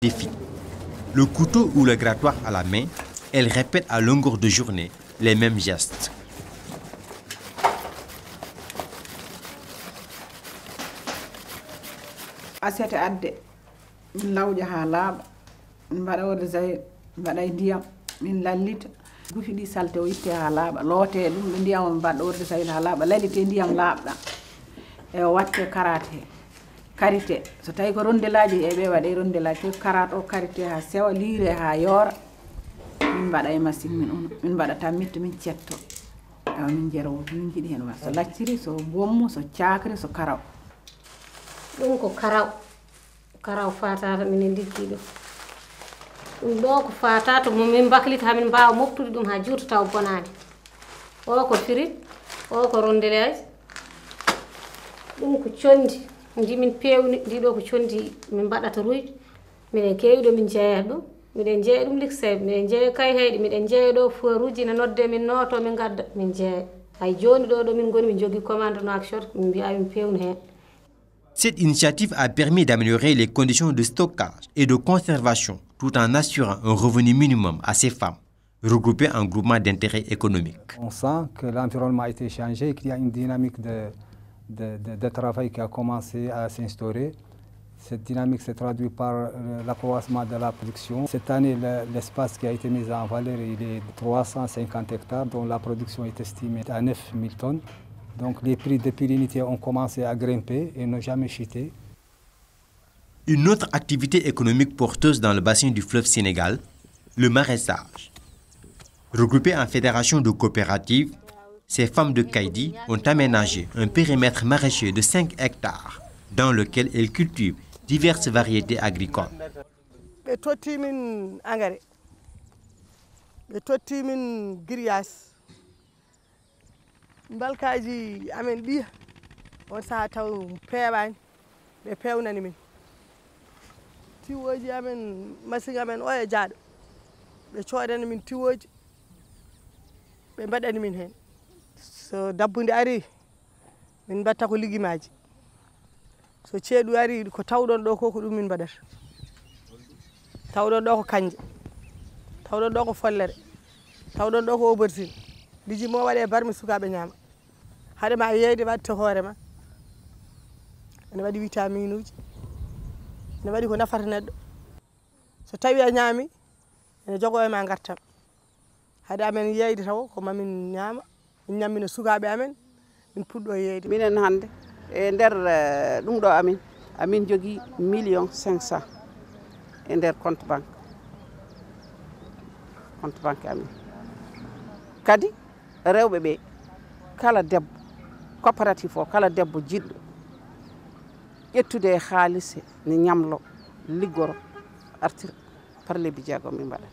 défi. Le couteau ou le grattoir à la main, elle répète à longueur de journée les mêmes gestes. Assiette adde min lawƴa ha laaɓa min mbaɗa wode zayi mbaɗa e ndiyam min lallita gufi ɗi salte o itte ha laaɓa loote ɗum ɗo ndiyam o mbaɗɗo worde sayil ha laaɓa lallite ndiyam laaɓɗam e o watte karate he karité so tawi ko rondelaji e ɓe waɗe rondelaji to karate o karité ha sewa liire ha yoora min mbaɗa e machine min uno min mbaɗa tammitto min cetto ewa min jerowo min jiiɗi hen wa so lacciri so bommu so cakri so karaw ɗum ko karaw fatata minen liggi ɗum ɗo ko fatata momin baklita hamin mbawa moftude ɗum ha juuta taw bonani o ko firit o ko rondelaji ɗum ko condi ndimin pewni ndiɗo ko condi min mbaɗata ruyde minen kewi ɗo min jeeyat ɗum miɗen jeeya ɗum likseɓe miɗen jeeya kayitayɗi miɗen jeeya ɗo foruji ne nodde min noto min gadda min jeeya hay joni ɗo min goni min jogui commande no action min mbiya min pewni hen. Cette initiative a permis d'améliorer les conditions de stockage et de conservation tout en assurant un revenu minimum à ces femmes regroupées en groupements d'intérêt économique. On sent que l'environnement a été changé, qu'il y a une dynamique de travail qui a commencé à s'instaurer. Cette dynamique se traduit par l'accroissement de la production. Cette année, l'espace qui a été mis en valeur il est de 350 hectares, dont la production est estimée à 9 000 tonnes. Donc les prix de l'unité ont commencé à grimper et n'ont jamais chuté. Une autre activité économique porteuse dans le bassin du fleuve Sénégal, le maraîchage. Regroupées en fédération de coopératives, ces femmes de Kaydi ont aménagé un périmètre maraîcher de 5 hectares dans lequel elles cultivent diverses variétés agricoles. Balkaji amen ɗiya on saha taw peeɓani ɓe pewnani min tiwoji amen machine amen o e jaaɗo ɓe coodani min tiwoji ɓe mbaɗani min hen so dabbude ari min mbatta ko ligimaji so ceeɗu ari ko tawɗon ɗo ko ɗum min mbaɗata tawɗon ɗo ko kanje tawɗon ɗo ko follere tawɗon ɗo ko aubergine liji mo waɗe barmi sukaɓe ñaama haɗe ma yeyde watte hoorema ene waɗi vitamine uji ene waɗi ko nafata neɗɗo so tawi a ñaami ene jogo e ma gartam haɗe amen yeyde taw ko mamin ñaama min ñammina sukaɓe amen min puɗɗo yeyde minen hande e nder ɗum ɗo amin jogui 1,5 million e nder compte banque amin kadi rewɓe ɓe kala debbo coopérative o kala debbo jiɗɗo ƴettude e haalise ne ñamlo liggoro artira par lebbi jeegom min mbaɗata.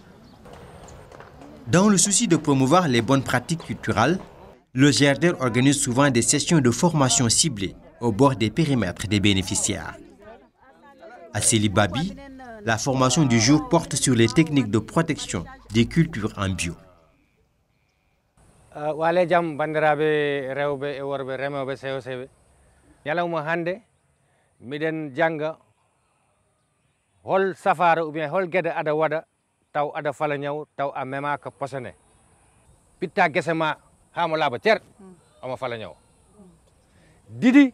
Dans le souci de promouvoir les bonnes pratiques culturelles, le GRDR organise souvent des sessions de formation ciblées au bord des périmètres des bénéficiaires. À Seli Babi, la formation du jour porte sur les techniques de protection des cultures en bio. Wale jam bandiraɓe rewɓe e worɓe remoɓe sewo sewe ñalawma hande miɗen janga hol safara ou bien hol gueɗe aɗa waɗa taw aɗa fala ñaw taw a memaka posone pitta guese ma hamo laaɓa ceer omo fala ñaw didi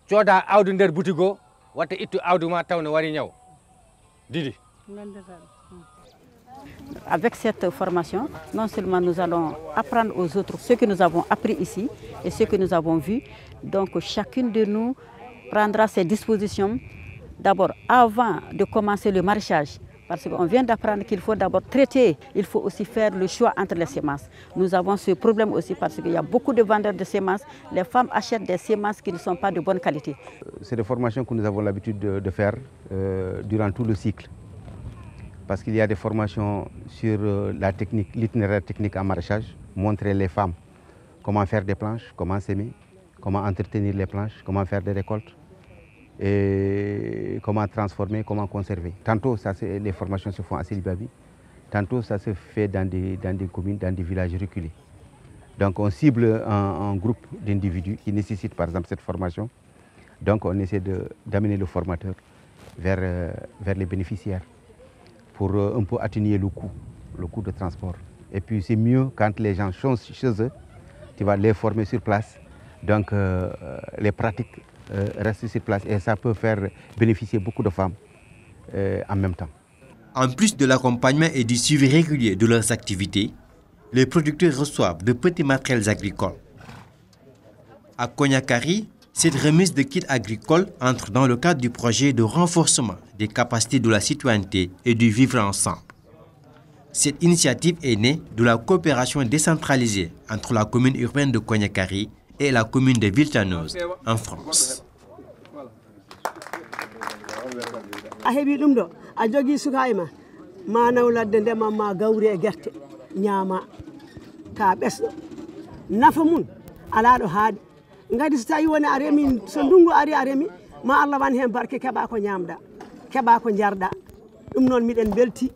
cooda awdi nder boutique o watta ittu awdi ma taw ne wari ñaw didi. Avec cette formation, non seulement nous allons apprendre aux autres ce que nous avons appris ici et ce que nous avons vu. Donc chacune de nous prendra ses dispositions d'abord avant de commencer le maraîchage. Parce qu'on vient d'apprendre qu'il faut d'abord traiter, il faut aussi faire le choix entre les semences. Nous avons ce problème aussi parce qu'il y a beaucoup de vendeurs de semences. Les femmes achètent des semences qui ne sont pas de bonne qualité. C'est des formations que nous avons l'habitude de faire durant tout le cycle. Parce qu'il y a des formations sur la technique, l'itinéraire technique en maraîchage, montrer les femmes comment faire des planches, comment s'aimer, comment entretenir les planches, comment faire des récoltes, et comment transformer, comment conserver. Tantôt, les formations se font à Seli Babi, tantôt ça se fait dans des communes, dans des villages reculés. Donc on cible un groupe d'individus qui nécessitent par exemple cette formation. Donc on essaie d'amener le formateur vers les bénéficiaires pour un peu atténuer le coût de transport. Et puis c'est mieux quand les gens sont chez eux, tu vas les former sur place. Donc les pratiques restent sur place et ça peut faire bénéficier beaucoup de femmes en même temps. En plus de l'accompagnement et du suivi régulier de leurs activités, les producteurs reçoivent de petits matériels agricoles. À Konyakari, cette remise de kits agricoles entre dans le cadre du projet de renforcement des capacités de la citoyenneté et du vivre ensemble. Cette initiative est née de la coopération décentralisée entre la commune urbaine de Konyakari et la commune de Villetaneuse en France. a jogi sukayma manaw ladde ndema ma gawri e gerte ñaama ka ɓesɗo nafa mun ala ɗo haaɗi ngadi so tawi woni a remi so ndungu ari a remi ma Allah wan hen barke keɓa ko ñamɗa keɓa ko jarɗa ɗum noon miɗen belti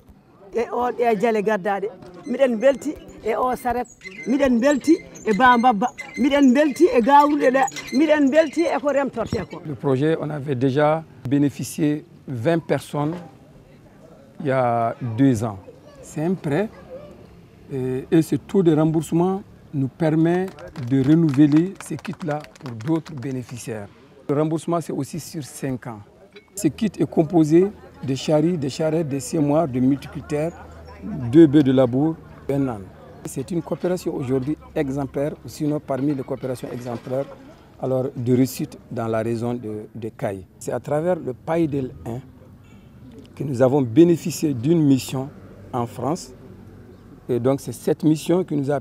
e o ɗe jale gaddaɗe miɗen belti e o saret miɗen belti e bambabba miɗen belti e gawruɗe ɗe miɗen belti e ko remtorte ko. Le projet, on avait déjà bénéficié 20 personnes il y a 2 ans. C'est un prêt et ce taux de remboursement nous permet de renouveler ces kits-là pour d'autres bénéficiaires. Le remboursement, c'est aussi sur 5 ans. Ce kit est composé de charries, de charrettes, de semoirs, de multiculteurs, 2 bœufs de labour, un âne. C'est une coopération aujourd'hui exemplaire, sinon parmi les coopérations exemplaires alors, de réussite dans la région de Caille. C'est à travers le PAIDEL 1 que nous avons bénéficié d'une mission en France. Et donc c'est cette mission qui nous a